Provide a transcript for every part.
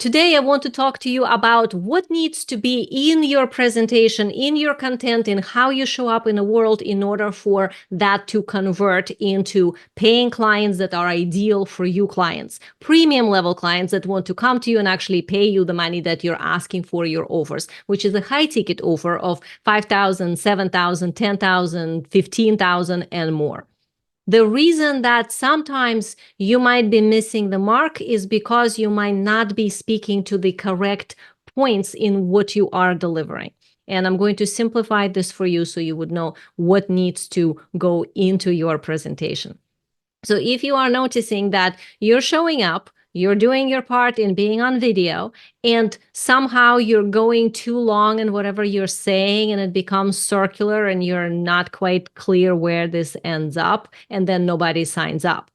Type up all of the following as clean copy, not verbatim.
Today, I want to talk to you about what needs to be in your presentation, in your content, and how you show up in the world in order for that to convert into paying clients that are ideal for you clients, premium level clients that want to come to you and actually pay you the money that you're asking for your offers, which is a high ticket offer of 5,000, 7,000, 10,000, 15,000 and more. The reason that sometimes you might be missing the mark is because you might not be speaking to the correct points in what you are delivering. And I'm going to simplify this for you so you would know what needs to go into your presentation. So if you are noticing that you're showing up, you're doing your part in being on video, and somehow you're going too long in whatever you're saying and it becomes circular and you're not quite clear where this ends up, and then nobody signs up.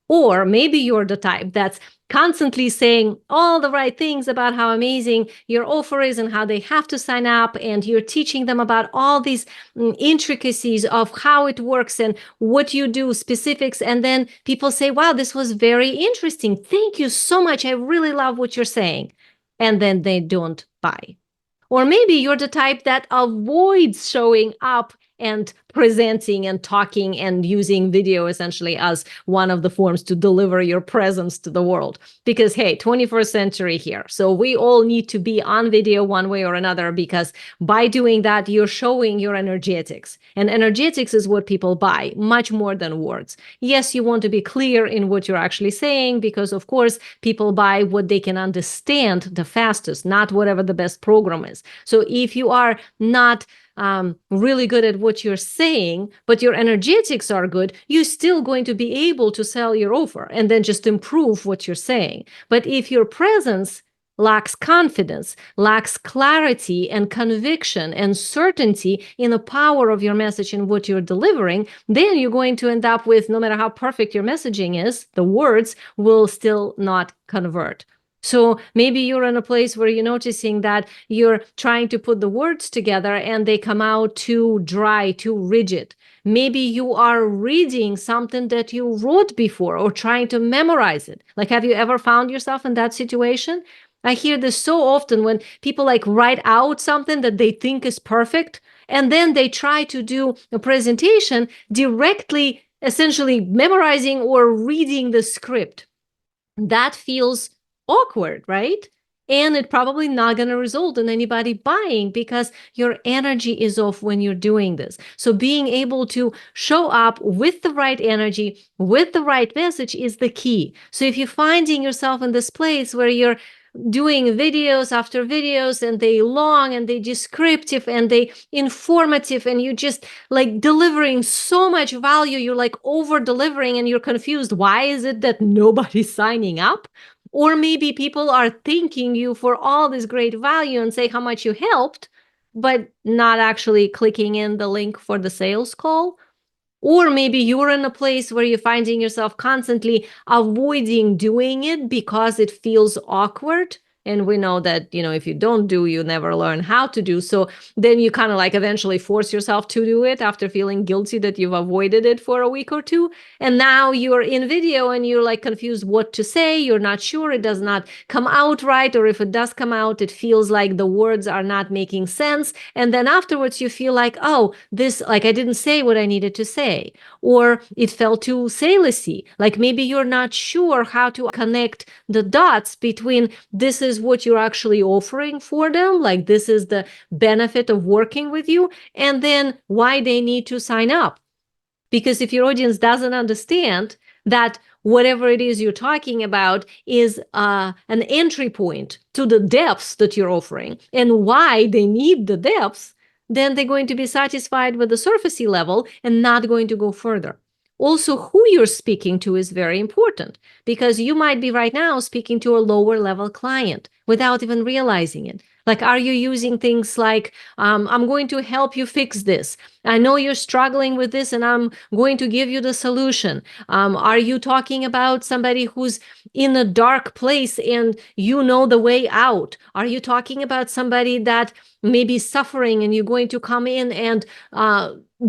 Or maybe you're the type that's constantly saying all the right things about how amazing your offer is and how they have to sign up, and you're teaching them about all these intricacies of how it works and what you do, specifics, and then people say, wow, this was very interesting. Thank you so much. I really love what you're saying. And then they don't buy. Or maybe you're the type that avoids showing up and presenting and talking and using video essentially as one of the forms to deliver your presence to the world. Because, hey, 21st century here. So we all need to be on video one way or another, because by doing that, you're showing your energetics. And energetics is what people buy, much more than words. Yes, you want to be clear in what you're actually saying, because, of course, people buy what they can understand the fastest, not whatever the best program is. So if you are not really good at what you're saying, but your energetics are good, you're still going to be able to sell your offer and then just improve what you're saying. But if your presence lacks confidence, lacks clarity and conviction and certainty in the power of your message and what you're delivering, then you're going to end up with, no matter how perfect your messaging is, the words will still not convert. So maybe you're in a place where you're noticing that you're trying to put the words together and they come out too dry, too rigid. Maybe you are reading something that you wrote before or trying to memorize it. Like, have you ever found yourself in that situation? I hear this so often when people write out something that they think is perfect, and then they try to do a presentation directly, essentially memorizing or reading the script. That feels awkward, right? And it's probably not going to result in anybody buying, because your energy is off when you're doing this. So being able to show up with the right energy, with the right message is the key. So if you're finding yourself in this place where you're doing videos after videos and they long and they descriptive and they informative, and you just delivering so much value, you're over delivering and you're confused. Why is it that nobody's signing up? Or maybe people are thanking you for all this great value and say how much you helped, but not actually clicking in the link for the sales call. Or maybe you're in a place where you're finding yourself constantly avoiding doing it because it feels awkward. And we know that, if you don't do, you never learn how to do. So then you kind of eventually force yourself to do it after feeling guilty that you've avoided it for a week or two. And now you're in video and you're confused what to say. You're not sure. It does not come out right. Or if it does come out, it feels like the words are not making sense. And then afterwards you feel oh, this, I didn't say what I needed to say. Or it felt too salesy. Maybe you're not sure how to connect the dots between this is what you're actually offering for them, this is the benefit of working with you, and then why they need to sign up. Because if your audience doesn't understand that whatever it is you're talking about is an entry point to the depths that you're offering and why they need the depths, then they're going to be satisfied with the surfacey level and not going to go further. Also, who you're speaking to is very important, because you might be right now speaking to a lower level client without even realizing it. Are you using things I'm going to help you fix this. I know you're struggling with this and I'm going to give you the solution. Are you talking about somebody who's in a dark place and you know the way out? Are you talking about somebody that may be suffering and you're going to come in and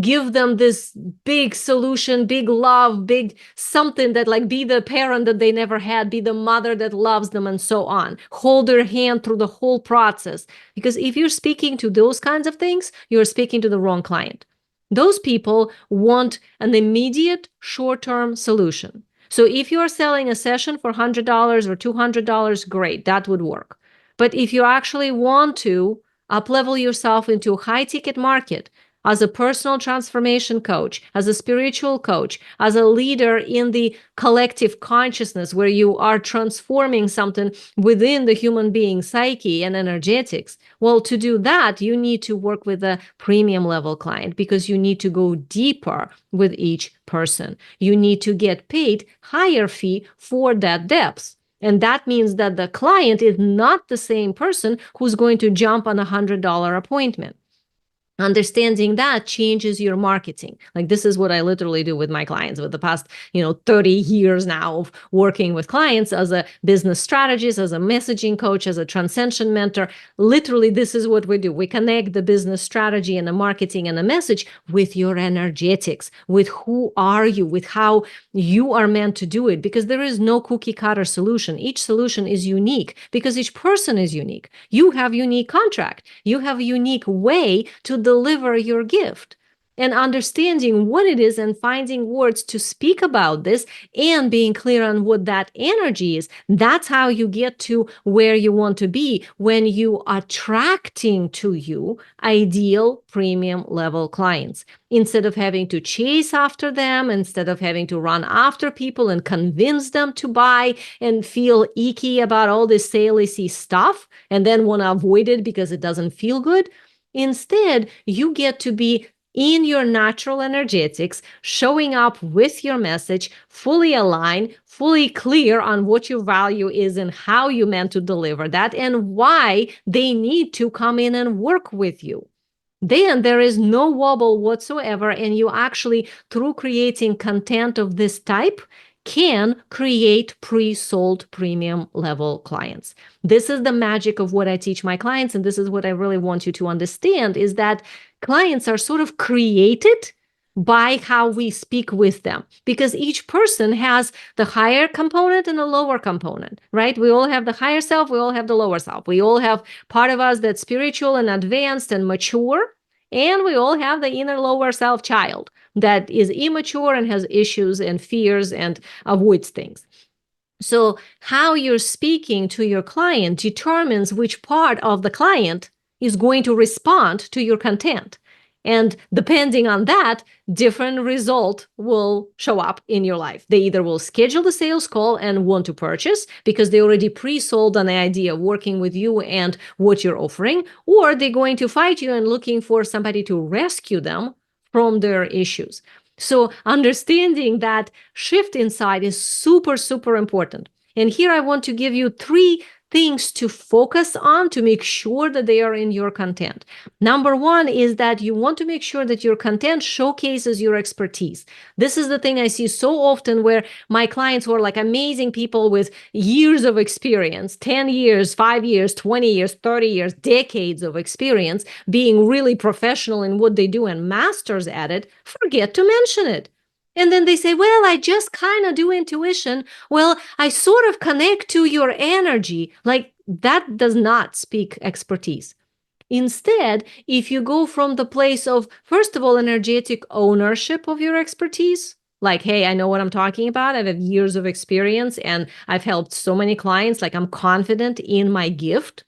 give them this big solution, big love, big something that like be the parent that they never had, be the mother that loves them, and so on. Hold their hand through the whole process. Because if you're speaking to those kinds of things, you're speaking to the wrong client. Those people want an immediate short-term solution. So if you're selling a session for $100 or $200, great, that would work. But if you actually want to up-level yourself into a high-ticket market, as a personal transformation coach, as a spiritual coach, as a leader in the collective consciousness where you are transforming something within the human being psyche and energetics. Well, to do that, you need to work with a premium level client because you need to go deeper with each person. You need to get paid higher fee for that depth. And that means that the client is not the same person who's going to jump on a $100 appointment. Understanding that changes your marketing. Like this is what I literally do with my clients with the past, 30 years now of working with clients as a business strategist, as a messaging coach, as a transcension mentor. Literally, this is what we do. We connect the business strategy and the marketing and the message with your energetics, with who are you, with how you are meant to do it, because there is no cookie cutter solution. Each solution is unique because each person is unique. You have unique contract. You have a unique way to deliver your gift. And understanding what it is and finding words to speak about this and being clear on what that energy is, that's how you get to where you want to be when you are attracting to you ideal premium level clients. Instead of having to chase after them, instead of having to run after people and convince them to buy and feel icky about all this salesy stuff and then want to avoid it because it doesn't feel good. Instead, you get to be in your natural energetics, showing up with your message, fully aligned, fully clear on what your value is and how you meant to deliver that and why they need to come in and work with you. Then there is no wobble whatsoever, and you actually, through creating content of this type, can create pre-sold premium level clients. This is the magic of what I teach my clients, and this is what I really want you to understand, is that clients are sort of created by how we speak with them, because each person has the higher component and the lower component, right? We all have the higher self, we all have the lower self. We all have part of us that's spiritual and advanced and mature, and we all have the inner lower self child that is immature and has issues and fears and avoids things. So how you're speaking to your client determines which part of the client is going to respond to your content. And depending on that, different result will show up in your life. They either will schedule the sales call and want to purchase because they already pre-sold on the idea of working with you and what you're offering, or they're going to fight you and looking for somebody to rescue them from their issues. So understanding that shift inside is super, super important. And here I want to give you 3 things to focus on to make sure that they are in your content. Number 1 is that you want to make sure that your content showcases your expertise. This is the thing I see so often where my clients who are like amazing people with years of experience, 10 years, 5 years, 20 years, 30 years, decades of experience, being really professional in what they do and masters at it, forget to mention it. And then they say, well, I just kind of do intuition. Well, I sort of connect to your energy. Like that does not speak expertise. Instead, if you go from the place of, first of all, energetic ownership of your expertise, like, hey, I know what I'm talking about. I've had years of experience and I've helped so many clients. Like I'm confident in my gift.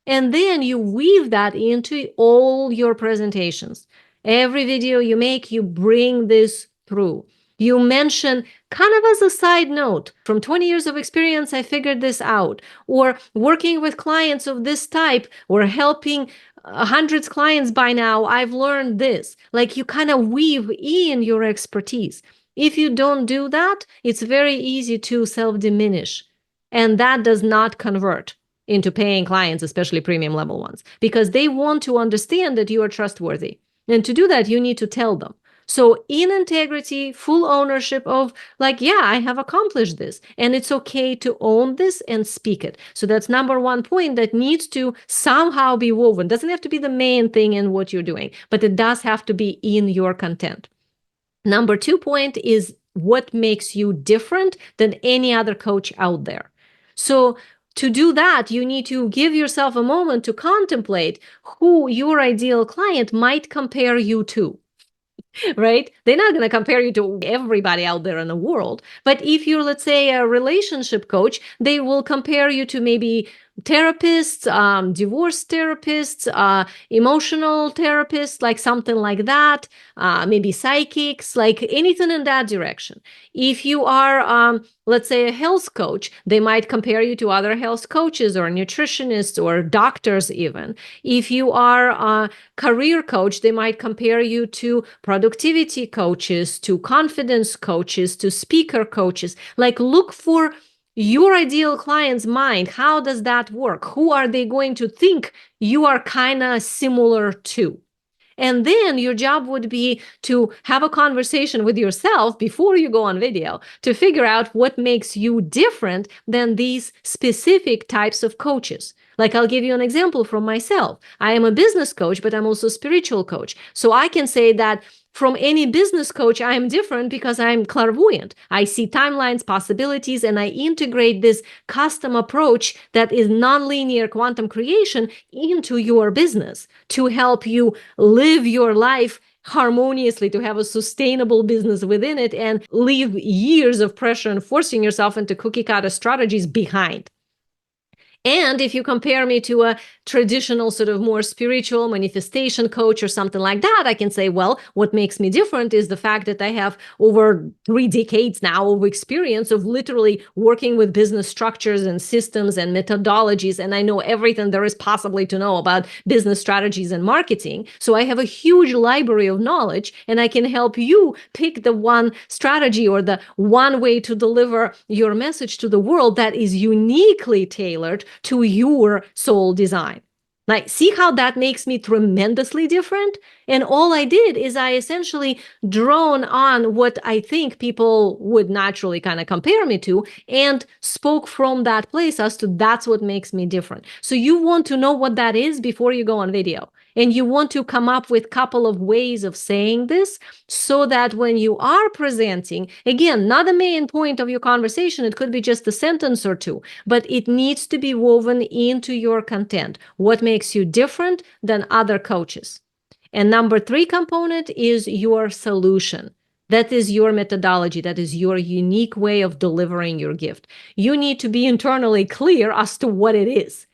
And then you weave that into all your presentations. Every video you make, you bring this through. You mention kind of as a side note, from 20 years of experience, I figured this out, or working with clients of this type, or helping hundreds of clients by now, I've learned this. Like you kind of weave in your expertise. If you don't do that, it's very easy to self-diminish, and that does not convert into paying clients, especially premium level ones, because they want to understand that you are trustworthy. And to do that, you need to tell them. So in integrity, full ownership of like, yeah, I have accomplished this, and it's okay to own this and speak it. So that's number one point that needs to somehow be woven. Doesn't have to be the main thing in what you're doing, but it does have to be in your content. Number two point is what makes you different than any other coach out there. So to do that, you need to give yourself a moment to contemplate who your ideal client might compare you to. Right? They're not going to compare you to everybody out there in the world. But if you're, let's say, a relationship coach, they will compare you to maybe therapists, divorce therapists, emotional therapists, like something like that, maybe psychics, like anything in that direction. If you are, let's say, a health coach, they might compare you to other health coaches or nutritionists or doctors even. If you are a career coach, they might compare you to productivity coaches, to confidence coaches, to speaker coaches. Like, look for your ideal client's mind. How does that work? Who are they going to think you are kind of similar to? And then your job would be to have a conversation with yourself before you go on video to figure out what makes you different than these specific types of coaches. Like, I'll give you an example from myself. I am a business coach, but I'm also a spiritual coach. So I can say that from any business coach, I am different because I'm clairvoyant. I see timelines, possibilities, and I integrate this custom approach that is nonlinear quantum creation into your business to help you live your life harmoniously, to have a sustainable business within it, and leave years of pressure and forcing yourself into cookie cutter strategies behind. And if you compare me to a traditional sort of more spiritual manifestation coach or something like that, I can say, well, what makes me different is the fact that I have over 3 decades now of experience of literally working with business structures and systems and methodologies. And I know everything there is possibly to know about business strategies and marketing. So I have a huge library of knowledge, and I can help you pick the one strategy or the one way to deliver your message to the world that is uniquely tailored to your soul design. Like, see how that makes me tremendously different? And all I did is I essentially drone on what I think people would naturally kind of compare me to and spoke from that place as to that's what makes me different. So you want to know what that is before you go on video. And you want to come up with a couple of ways of saying this so that when you are presenting, again, not the main point of your conversation, it could be just a sentence or two, but it needs to be woven into your content. What makes you different than other coaches? And number 3 component is your solution. That is your methodology. That is your unique way of delivering your gift. You need to be internally clear as to what it is.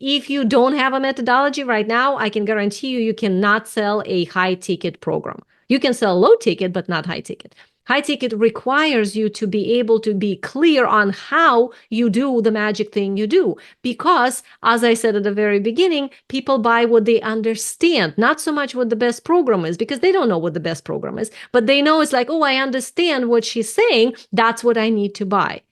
If you don't have a methodology right now, I can guarantee you cannot sell a high ticket program. You can sell low ticket, but not high ticket. High ticket requires you to be able to be clear on how you do the magic thing you do. Because, as I said at the very beginning, people buy what they understand, not so much what the best program is, because they don't know what the best program is. But they know it's like, oh, I understand what she's saying. That's what I need to buy.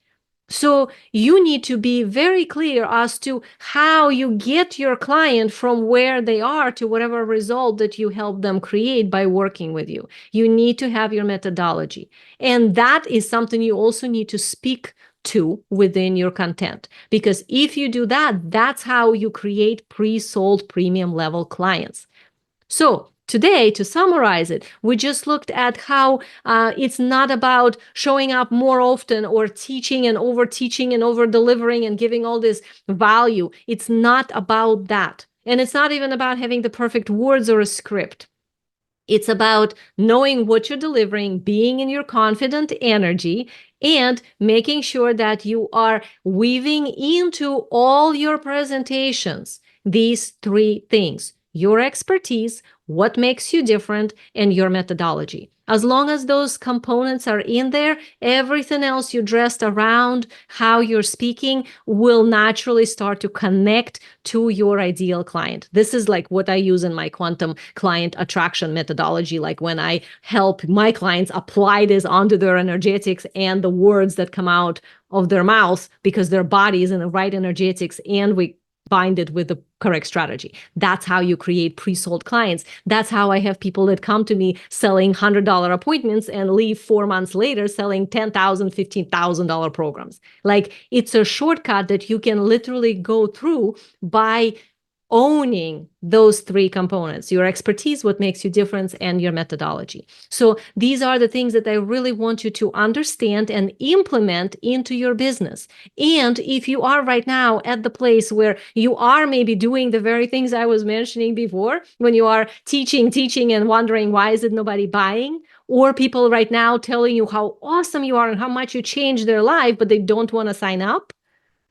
So you need to be very clear as to how you get your client from where they are to whatever result that you help them create by working with you. You need to have your methodology. And that is something you also need to speak to within your content. Because if you do that, that's how you create pre-sold premium level clients. So today, to summarize it, we just looked at how it's not about showing up more often or teaching and over delivering and giving all this value. It's not about that. And it's not even about having the perfect words or a script. It's about knowing what you're delivering, being in your confident energy, and making sure that you are weaving into all your presentations these 3 things: your expertise, what makes you different, and your methodology. As long as those components are in there, everything else you dressed around, how you're speaking, will naturally start to connect to your ideal client. This is like what I use in my quantum client attraction methodology, like when I help my clients apply this onto their energetics and the words that come out of their mouths, because their body is in the right energetics, and we bind it with the correct strategy. That's how you create pre-sold clients. That's how I have people that come to me selling $100 appointments and leave 4 months later selling $10,000, $15,000 programs. Like, it's a shortcut that you can literally go through by owning those 3 components: your expertise, what makes you different, and your methodology. So these are the things that I really want you to understand and implement into your business. And if you are right now at the place where you are maybe doing the very things I was mentioning before, when you are teaching and wondering, why is it nobody buying? Or people right now telling you how awesome you are and how much you changed their life, but they don't want to sign up.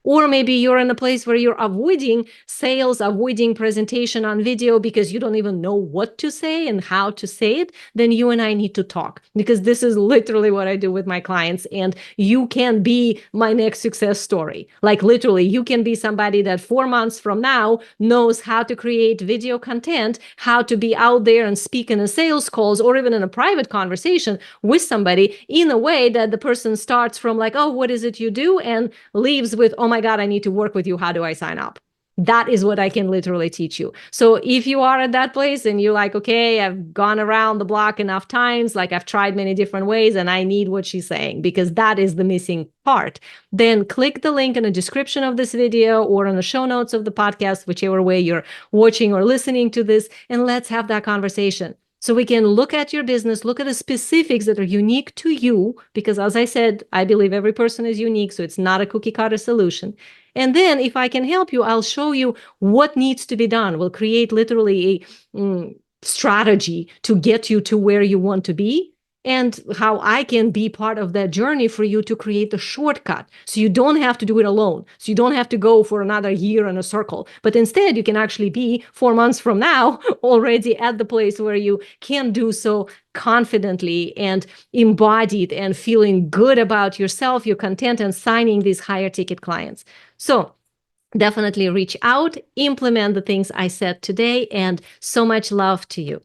Or maybe you're in a place where you're avoiding sales, avoiding presentation on video because you don't even know what to say and how to say it. Then you and I need to talk, because this is literally what I do with my clients. And you can be my next success story. Like, literally, you can be somebody that 4 months from now knows how to create video content, how to be out there and speak in a sales calls or even in a private conversation with somebody in a way that the person starts from like, oh, what is it you do? And leaves with, oh my God, I need to work with you. How do I sign up? That is what I can literally teach you. So if you are at that place and you're like, okay, I've gone around the block enough times, like I've tried many different ways and I need what she's saying, because that is the missing part, then click the link in the description of this video or in the show notes of the podcast, whichever way you're watching or listening to this, and let's have that conversation. So we can look at your business, look at the specifics that are unique to you, because as I said, I believe every person is unique, so it's not a cookie cutter solution. And then if I can help you, I'll show you what needs to be done. We'll create literally a strategy to get you to where you want to be, and how I can be part of that journey for you to create a shortcut. So you don't have to do it alone. So you don't have to go for another year in a circle, but instead you can actually be 4 months from now already at the place where you can do so confidently and embodied and feeling good about yourself, your content, and signing these higher ticket clients. So definitely reach out, implement the things I said today, and so much love to you.